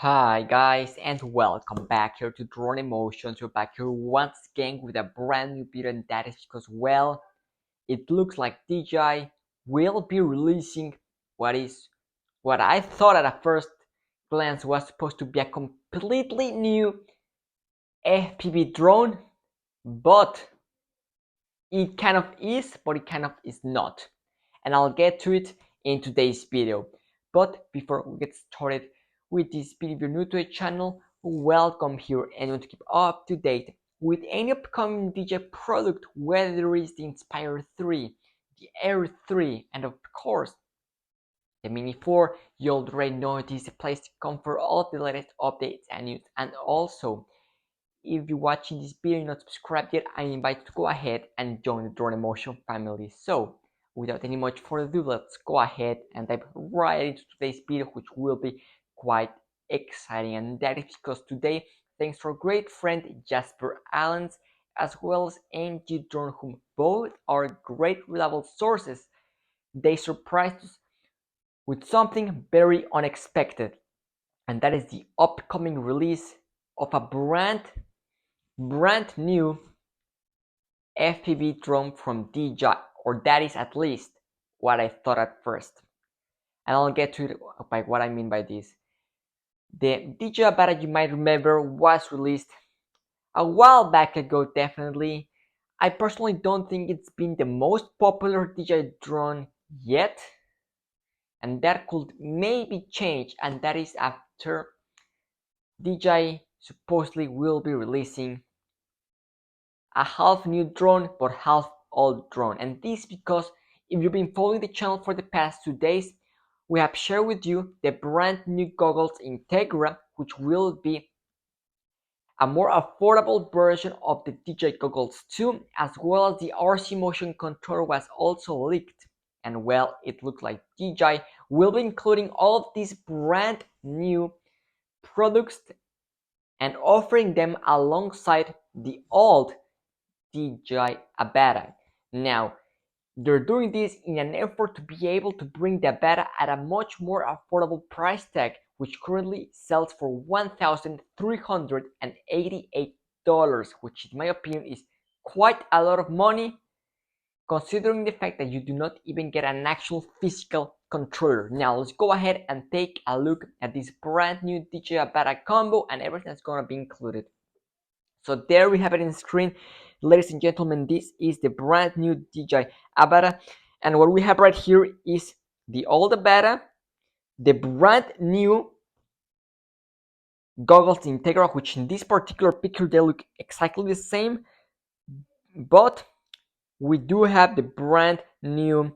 Hi guys and welcome back here to Drone Emotions. We're back here once again with a brand new video, and that is because, well, it looks like DJI will be releasing what I thought at a first glance was supposed to be a completely new FPV drone, but it kind of is, but it kind of is not. And I'll get to it in today's video. But before we get started with this video, if you're new to the channel, welcome here and you want to keep up to date with any upcoming DJI product, whether it's the Inspire 3, the Air 3, and of course the Mini 4. You already know it is the place to come for all the latest updates and news. And also, if you're watching this video and not subscribed yet, I invite you to go ahead and join the Drone Emotion family. So, without any much further ado, let's go ahead and dive right into today's video, which will be quite exciting. And that is because today, thanks to our great friend Jasper Allens, as well as MG Drone, whom both are great reliable sources, they surprised us with something very unexpected. And that is the upcoming release of a brand new FPV drone from DJI, or that is at least what I thought at first. And I'll get to it by what I mean by this. The DJI beta, you might remember, was released a while back ago, definitely. I personally don't think it's been the most popular DJI drone yet, and that could maybe change, and that is after DJI supposedly will be releasing a half new drone but half old drone. And this because if you've been following the channel for the past 2 days, we have shared with you the brand new goggles Integra, which will be a more affordable version of the DJI goggles 2, as well as the RC motion controller was also leaked. And well, it looks like DJI will be including all of these brand new products and offering them alongside the old DJI beta. Now, they're doing this in an effort to be able to bring the beta at a much more affordable price tag, which currently sells for $1,388, which in my opinion is quite a lot of money, considering the fact that you do not even get an actual physical controller. Now, let's go ahead and take a look at this brand new DJI beta combo and everything that's going to be included. So there we have it in the screen. Ladies and gentlemen, this is the brand new DJI beta, and what we have right here is the old beta, the brand new goggles Integra, which in this particular picture they look exactly the same, but we do have the brand new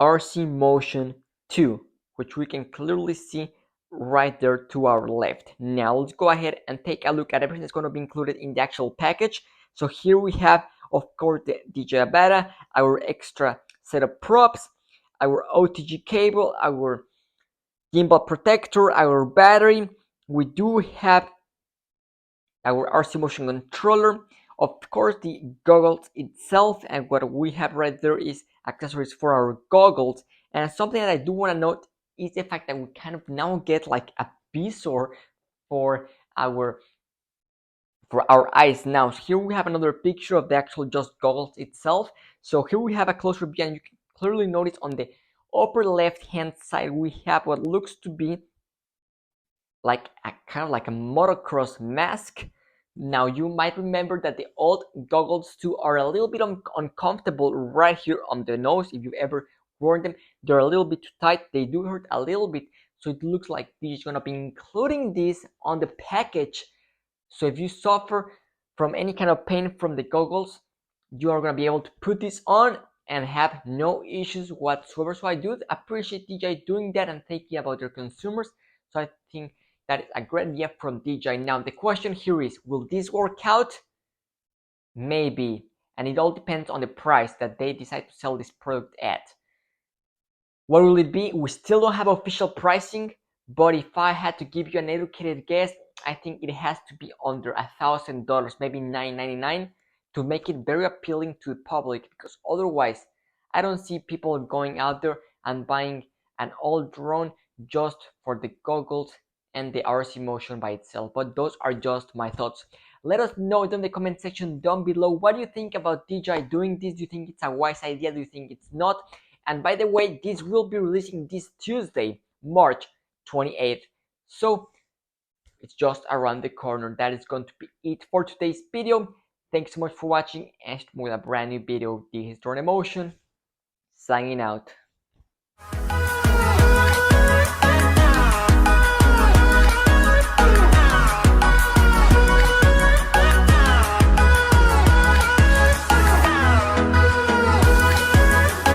RC Motion 2, which we can clearly see right there to our left. Now let's go ahead and take a look at everything that's going to be included in the actual package. So here we have, of course, the DJI beta, our extra set of props, our OTG cable, our gimbal protector, our battery. We do have our RC motion controller, of course the goggles itself, and what we have right there is accessories for our goggles. And something that I do want to note is the fact that we kind of now get like a visor for our eyes. Now here we have another picture of the actual just goggles itself. So here we have a closer view, and you can clearly notice on the upper left hand side we have what looks to be like a kind of like a motocross mask. Now you might remember that the old goggles too are a little bit uncomfortable right here on the nose. If you've ever worn them, they're a little bit too tight, they do hurt a little bit. So it looks like this is going to be including this on the package. So if you suffer from any kind of pain from the goggles, you are going to be able to put this on and have no issues whatsoever. So I do appreciate DJI doing that and thinking about their consumers. So I think that is a great idea from DJI. Now the question here is, will this work out? Maybe, and it all depends on the price that they decide to sell this product at. What will it be? We still don't have official pricing, but if I had to give you an educated guess, I think it has to be under $1,000, maybe $999, to make it very appealing to the public, because otherwise I don't see people going out there and buying an old drone just for the goggles and the RC motion by itself, but those are just my thoughts. Let us know in the comment section down below what do you think about DJI doing this. Do you think it's a wise idea? Do you think it's not? And by the way, this will be releasing this Tuesday, March 28th. So it's just around the corner. That is going to be it for today's video. Thanks so much for watching, and with a brand new video. This is Drone Emotion, signing out.